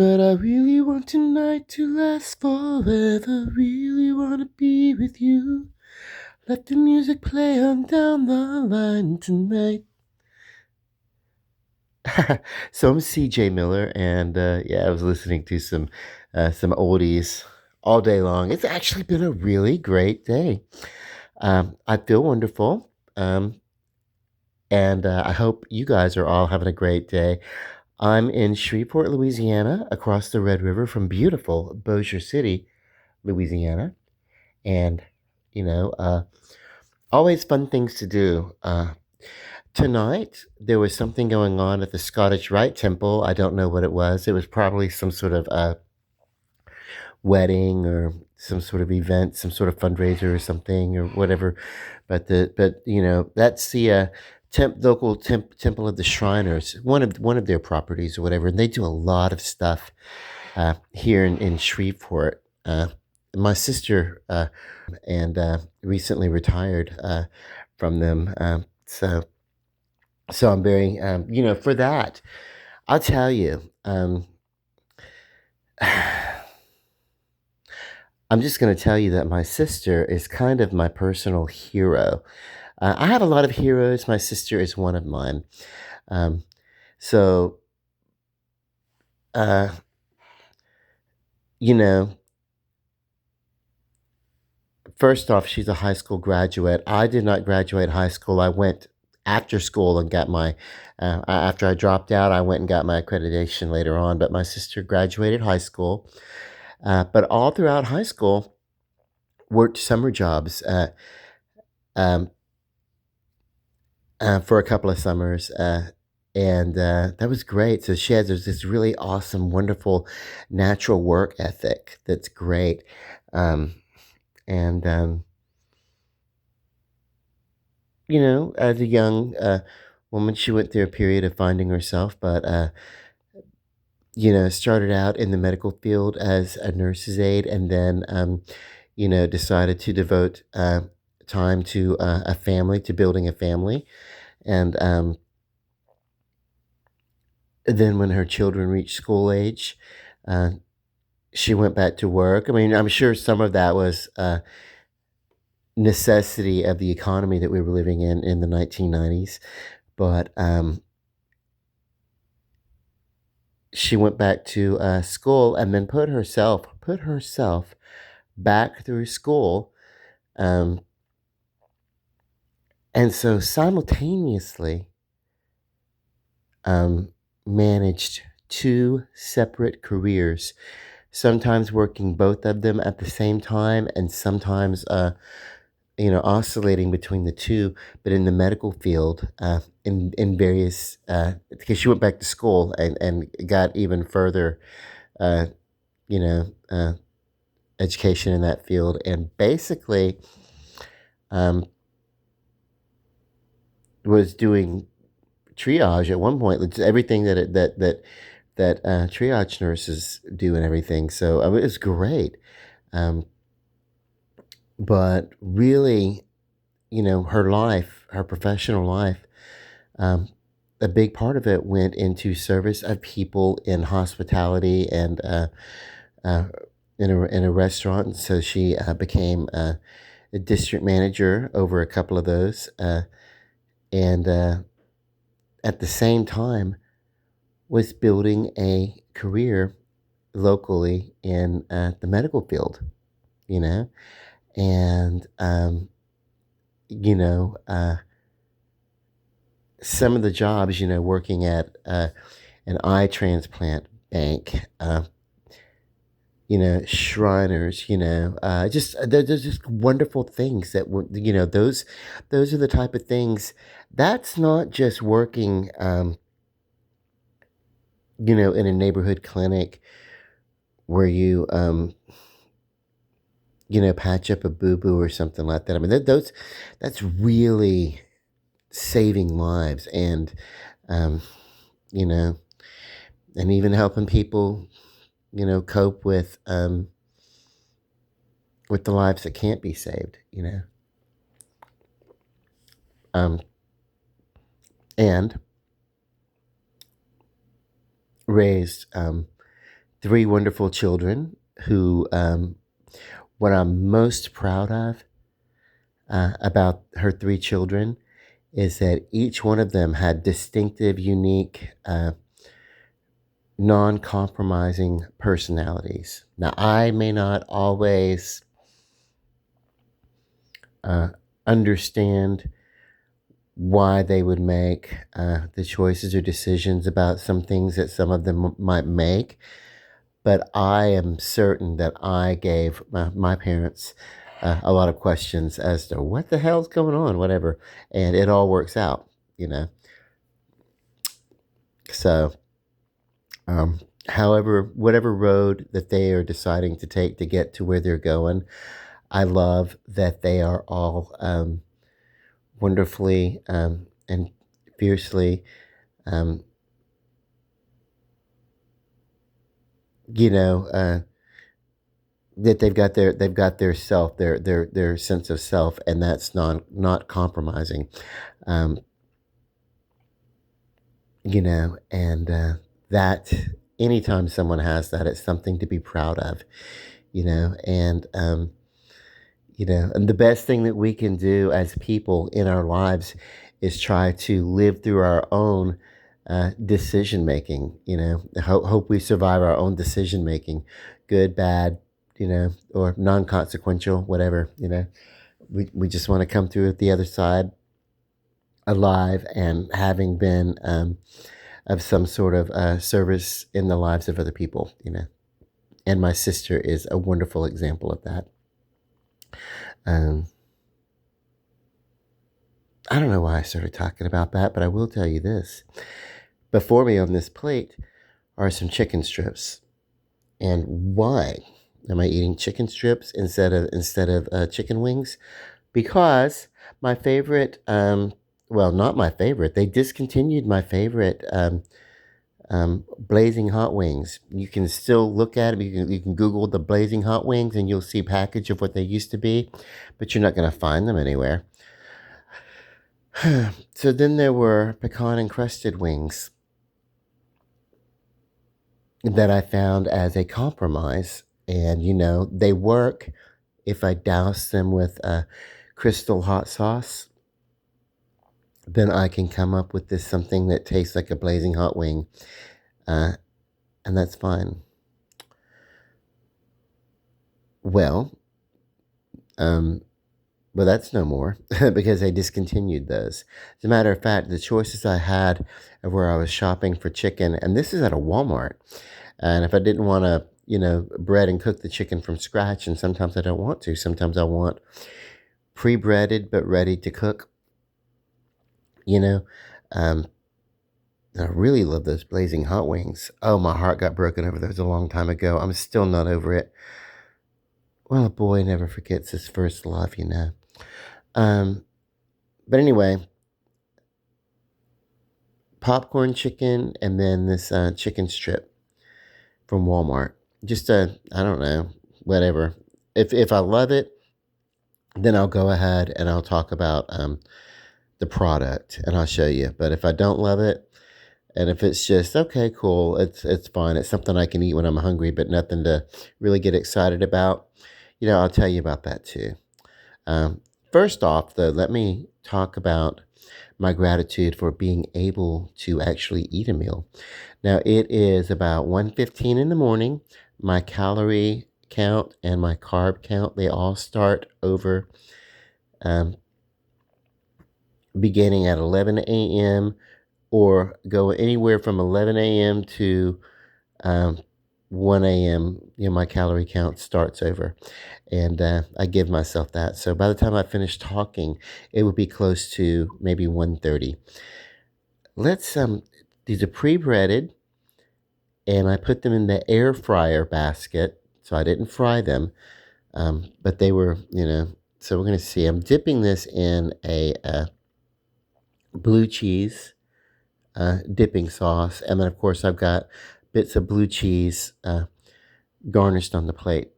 But I really want tonight to last forever. Really wanna be with you. Let the music play on down the line tonight. So I'm CJ Miller, and yeah, I was listening to some oldies all day long. It's actually been a really great day. I feel wonderful, and I hope you guys are all having a great day. I'm in Shreveport, Louisiana, across the Red River from beautiful Bossier City, Louisiana, and you know, uh, always fun things to do. Tonight, there was something going on at the Scottish Rite Temple. I don't know what it was. It was probably some sort of wedding or some sort of event, some sort of fundraiser or something or whatever. But that's the local temple of the Shriners, one of their properties or whatever. And they do a lot of stuff here in Shreveport. My sister and recently retired from them. So I'm very, for that, I'll tell you, I'm just going to tell you that my sister is kind of my personal hero. I have a lot of heroes. My sister is one of mine. Um, so, uh, you know, First off, she's a high school graduate. I did not graduate high school. I went after school and got after I dropped out, I went and got my accreditation later on. But my sister graduated high school. But all throughout high school, worked summer jobs um, for a couple of summers. And that was great. So she has this really awesome, wonderful, natural work ethic that's great. Um, and as a young woman, she went through a period of finding herself, but started out in the medical field as a nurse's aide, and then decided to devote time to a family, to building a family, and then when her children reached school age, uh, she went back to work. I mean, I'm sure some of that was necessity of the economy that we were living in the 1990s, but she went back to school and then put herself back through school, um, and so simultaneously um, managed two separate careers, sometimes working both of them at the same time, and sometimes oscillating between the two, but in the medical field, in various because she went back to school and got even further, uh, you know, uh, education in that field, and basically um, was doing triage at one point. It's everything that triage nurses do and everything. So I mean, it's great, um, but really, her professional life. Um, a big part of it went into service of people in hospitality and uh, in a restaurant. So she became a district manager over a couple of those, and at the same time was building a career locally in the medical field. You know, and you know. Some of the jobs, working at an eye transplant bank, Shriners, just there's just wonderful things that were, those are the type of things. That's not just working, in a neighborhood clinic where you, patch up a boo boo or something like that. I mean, that's really saving lives and, um, you know, and even helping people, cope with the lives that can't be saved. Um, and raised three wonderful children who, what I'm most proud of about her three children is that each one of them had distinctive, unique, non compromising personalities. Now, I may not always uh, understand why they would make the choices or decisions about some things that some of them might make, but I am certain that I gave my parents a lot of questions as to what the hell's going on, whatever, and it all works out, you know. So, however, whatever road that they are deciding to take to get to where they're going, I love that they are all wonderfully and fiercely, um, you know, that they've got their self, their sense of self, and that's not compromising. Um, and that anytime someone has that, it's something to be proud of. And the best thing that we can do as people in our lives is try to live through our own decision making. Hope we survive our own decision making, good, bad, or non-consequential, whatever. We just want to come through the other side alive and having been of some sort of service in the lives of other people. And my sister is a wonderful example of that. Um, I don't know why I started talking about that, but I will tell you this. Before me on this plate are some chicken strips. And why am I eating chicken strips instead of chicken wings? Because my favorite, well, not my favorite. They discontinued my favorite blazing hot wings. You can still look at them. You can Google the blazing hot wings, and you'll see a package of what they used to be, but you're not going to find them anywhere. So then there were pecan encrusted wings that I found as a compromise. And, they work if I douse them with crystal hot sauce. Then I can come up with this something that tastes like a blazing hot wing. Uh, and that's fine. Well, um, but that's no more because they discontinued those. As a matter of fact, the choices I had of where I was shopping for chicken, and this is at a Walmart. And if I didn't want to, bread and cook the chicken from scratch, and sometimes I don't want to, sometimes I want pre-breaded but ready to cook, you know. Um, I really love those blazing hot wings. Oh, my heart got broken over those a long time ago. I'm still not over it. Well, a boy never forgets his first love. Um, but anyway, popcorn chicken and then this chicken strip from Walmart. Just I don't know, whatever. If I love it, then I'll go ahead and I'll talk about the product and I'll show you. But if I don't love it, and if it's just okay, cool, it's fine. It's something I can eat when I'm hungry, but nothing to really get excited about. I'll tell you about that too. Um, First off, though, let me talk about my gratitude for being able to actually eat a meal. Now it is about 1:15 in the morning. My calorie count and my carb count, they all start over um, beginning at 11 a.m. or go anywhere from 11 a.m. to um, 1 a.m. My calorie count starts over. And I give myself that. So by the time I finish talking, it would be close to maybe 1:30. Let's these are pre-breaded, and I put them in the air fryer basket, so I didn't fry them, but they were, So we're gonna see. I'm dipping this in a blue cheese dipping sauce, and then of course I've got bits of blue cheese garnished on the plate.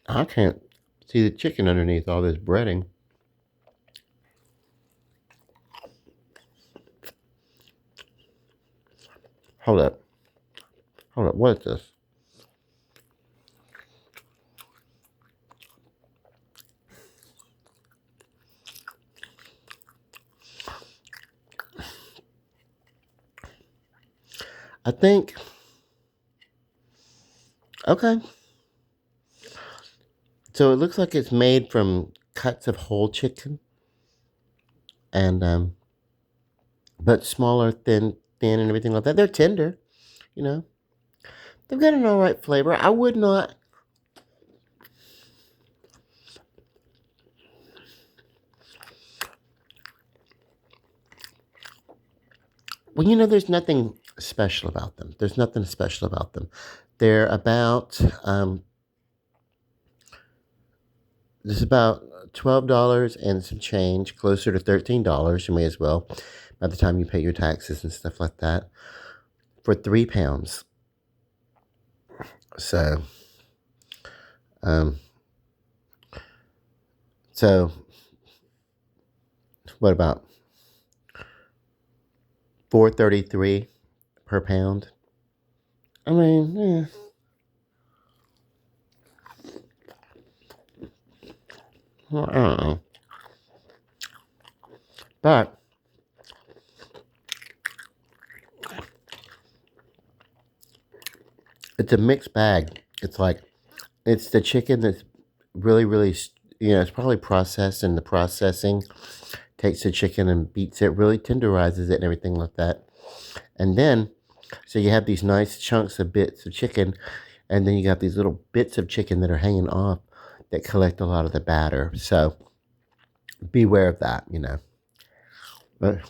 I can't see the chicken underneath all this breading. Hold up. Hold up. What is this? I think. Okay. So it looks like it's made from cuts of whole chicken, and but smaller, thin, and everything like that. They're tender, you know. They've got an all right flavor. I would not. Well, there's nothing special about them. There's nothing special about them. They're about it's about $12 and some change, closer to $13. You may as well, by the time you pay your taxes and stuff like that, for 3 pounds. So, um, so what about 4.33 per pound? I mean, well, I don't know, but it's a mixed bag. It's like it's the chicken that's really, really, it's probably processed, and the processing takes the chicken and beats it, really tenderizes it, and everything like that. And then, so you have these nice chunks of bits of chicken, and then you got these little bits of chicken that are hanging off that collect a lot of the batter. So beware of that. But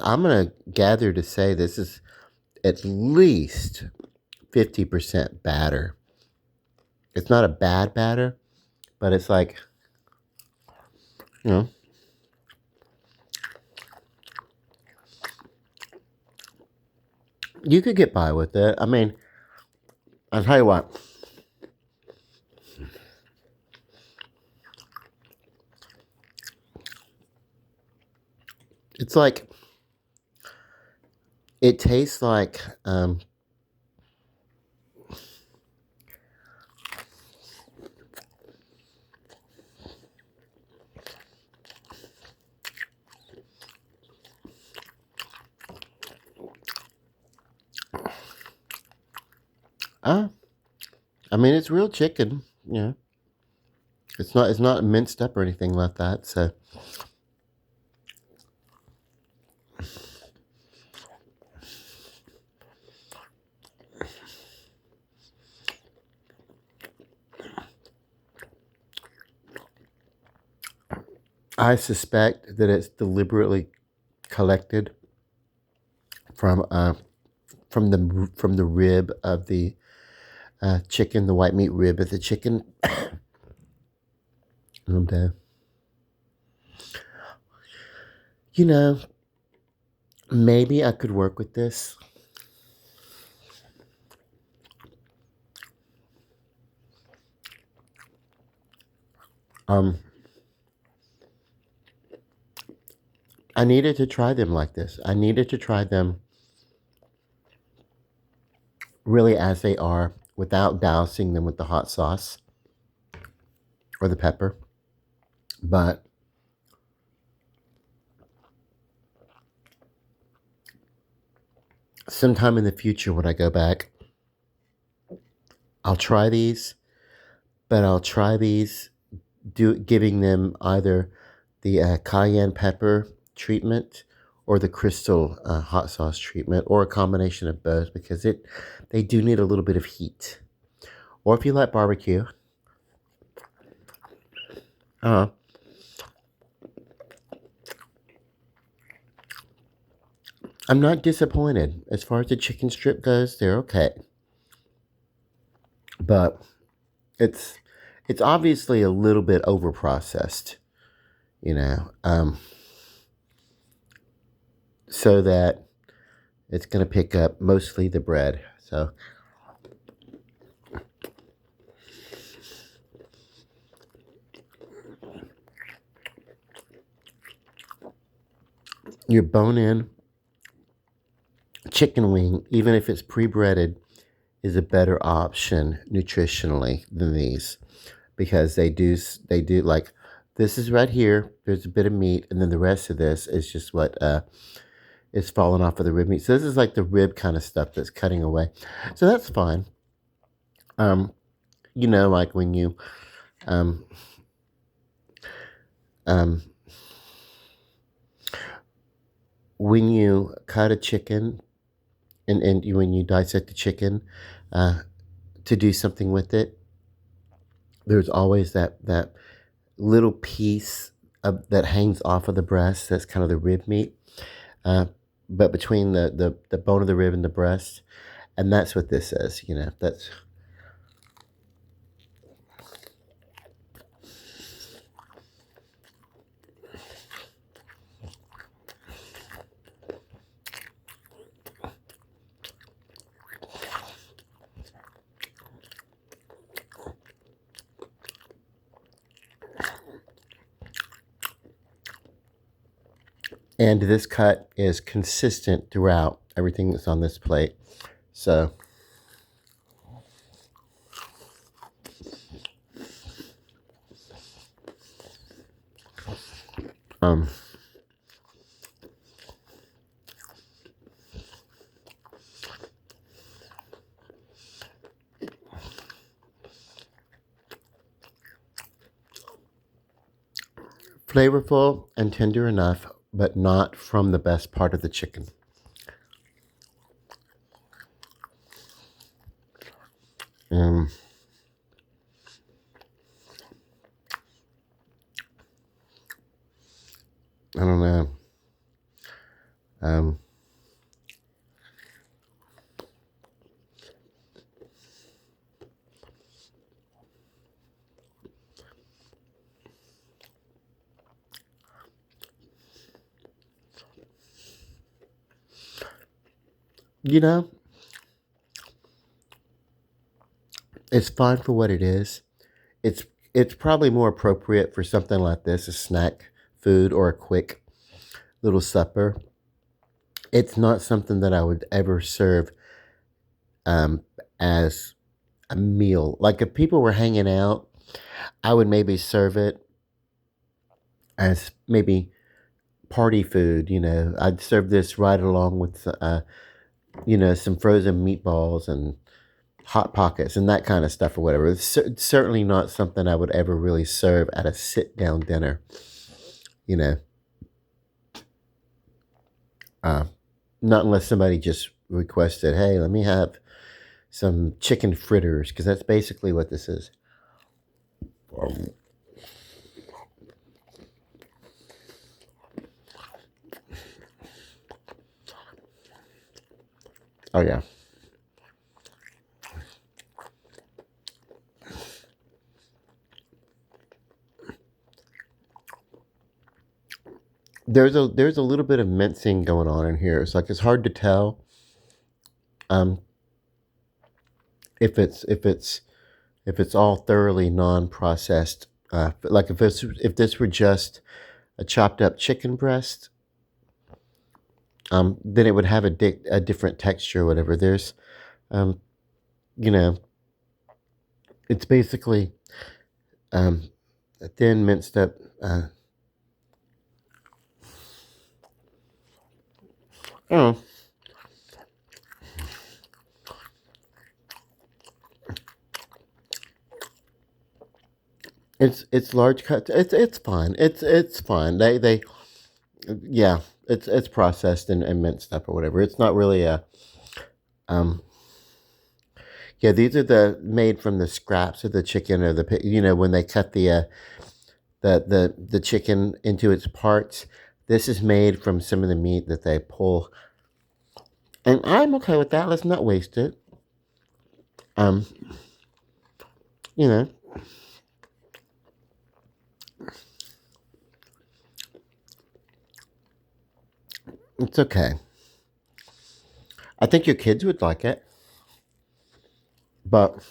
I'm going to gather to say this is at least 50% batter. It's not a bad batter, but it's like, you know, you could get by with it. I mean, I'll tell you what. It's like, it tastes like, I mean, it's real chicken. It's not minced up or anything like that. So I suspect that it's deliberately collected from the rib of the chicken, the white meat rib of the chicken. And you know, maybe I could work with this. I needed to try them like this. I needed to try them really as they are, without dousing them with the hot sauce or the pepper. But sometime in the future, when I go back, I'll try these, but I'll try these giving them either the cayenne pepper treatment or the crystal hot sauce treatment, or a combination of both, because they do need a little bit of heat. Or if you like barbecue, uh, I'm not disappointed. As far as the chicken strip goes, they're okay. But it's It's obviously a little bit over processed, you know, so that it's going to pick up mostly the bread. So your bone-in chicken wing, even if it's pre-breaded, is a better option nutritionally than these, because they do like, this is right here. There's a bit of meat, and then the rest of this is just what is falling off of the rib meat. So this is like the rib kind of stuff that's cutting away. So that's fine. Um, like when you um um when you cut a chicken, when you dissect the chicken uh, to do something with it, there's always that little piece that hangs off of the breast. That's kind of the rib meat, uh, but between the bone of the rib and the breast, and that's what this is. That's and this cut is consistent throughout everything that's on this plate. So um flavorful and tender enough, but not from the best part of the chicken. Um, I don't know. Um, you know, it's fine for what it is. It's it's probably more appropriate for something like this, a snack food or a quick little supper. It's not something that I would ever serve um, as a meal. Like if people were hanging out, I would maybe serve it as maybe party food. I'd serve this right along with some frozen meatballs and hot pockets and that kind of stuff or whatever. It's certainly not something I would ever really serve at a sit down dinner. You know, uh, not unless somebody just requested, "Hey, let me have some chicken fritters," because that's basically what this is. Oh yeah. There's a little bit of mincing going on in here. It's like it's hard to tell um, if it's all thoroughly non-processed. Like if this were just a chopped up chicken breast, then it would have a different texture or whatever. There's um, you know, it's basically um, a thin minced up. Oh, it's large cut. It's fine. It's fine. They yeah. It's processed and minced up or whatever. It's not really a um. Yeah, these are the made from the scraps of the chicken or the when they cut the chicken into its parts. This is made from some of the meat that they pull, and I'm okay with that. Let's not waste it. Um, you know, It's okay. I think your kids would like it, but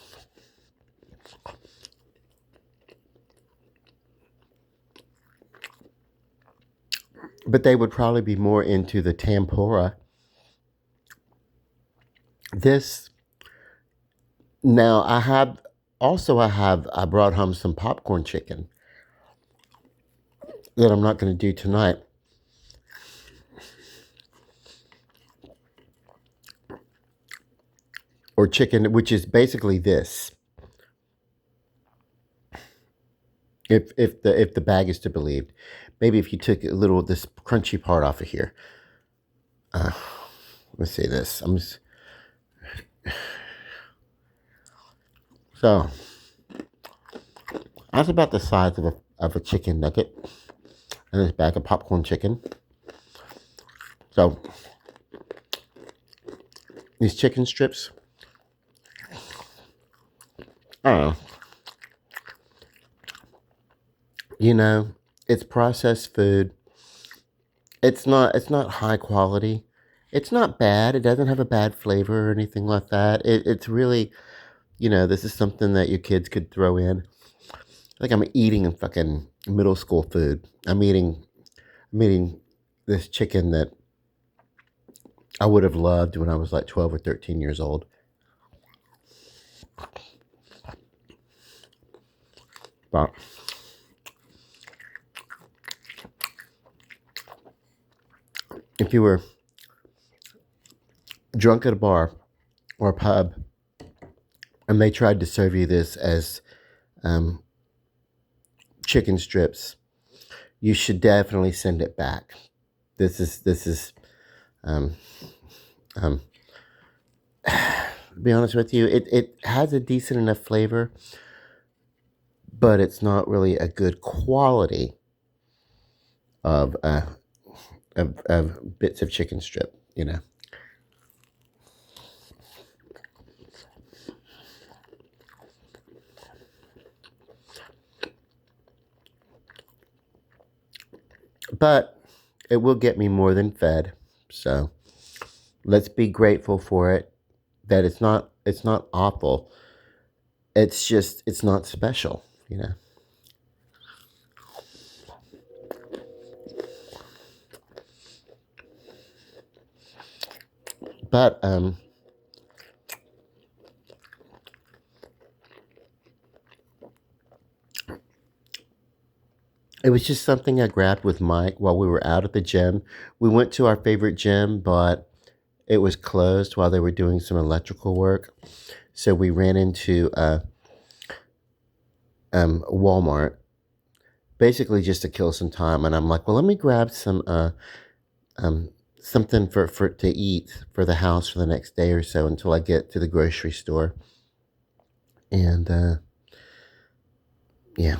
they would probably be more into the tempura. This now I brought home some popcorn chicken that I'm not going to do tonight, or chicken, which is basically this. If the bag is to be believed, maybe if you took a little of this crunchy part off of here. Uh, let's see this. So that's about the size of a chicken nugget, and this bag of popcorn chicken. So these chicken strips, I don't know. You know, it's processed food. It's not high quality. It's not bad. It doesn't have a bad flavor or anything like that. It's really, this is something that your kids could throw in. Like I'm eating fucking middle school food. I'm eating this chicken that I would have loved when I was like 12 or 13 years old. But if you were drunk at a bar or a pub and they tried to serve you this as um, chicken strips, you should definitely send it back. This is um, um, to be honest with you, it has a decent enough flavor, but it's not really a good quality of of bits of chicken strip. But it will get me more than fed. So let's be grateful for it. That it's not awful. It's just it's not special. But it was just something I grabbed with Mike while we were out at the gym. We went to our favorite gym, but it was closed while they were doing some electrical work. So we ran into Walmart, basically just to kill some time. And I'm like, well, let me grab um, something for to eat for the house for the next day or so until I get to the grocery store. And yeah,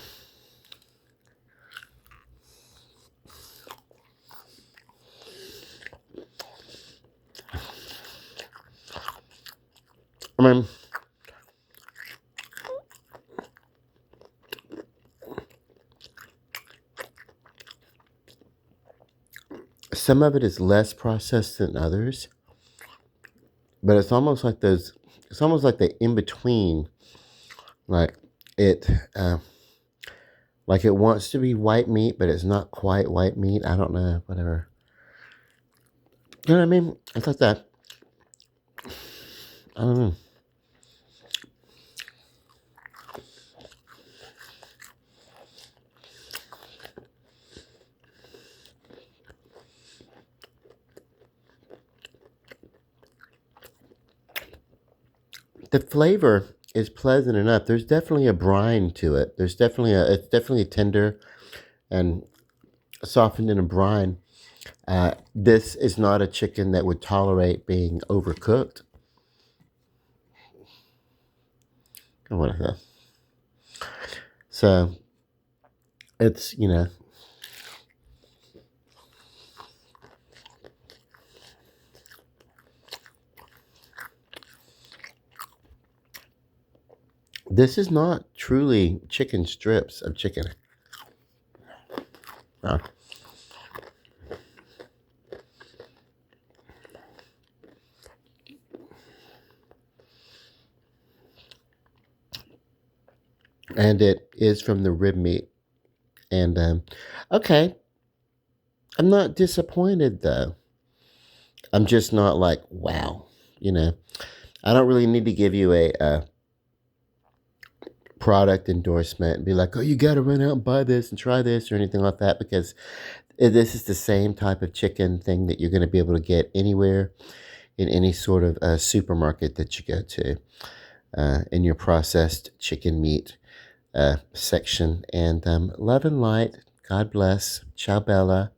I mean, some of it is less processed than others, but it's almost like those. It's almost like the in between, like it. Like it wants to be white meat, but it's not quite white meat. I don't know, whatever. You know what I mean? It's like that. I don't know. The flavor is pleasant enough. There's definitely a brine to it. It's definitely tender and softened in a brine. This is not a chicken that would tolerate being overcooked. Or whatever. So it's. This is not truly chicken strips of chicken. Uh, and it is from the rib meat. And okay, I'm not disappointed though. I'm just not like, wow, you know. I don't really need to give you a product endorsement and be like, oh, you got to run out and buy this and try this or anything like that, because this is the same type of chicken thing that you're going to be able to get anywhere in any sort of supermarket that you go to, in your processed chicken meat section. And love and light. God bless. Ciao, Bella.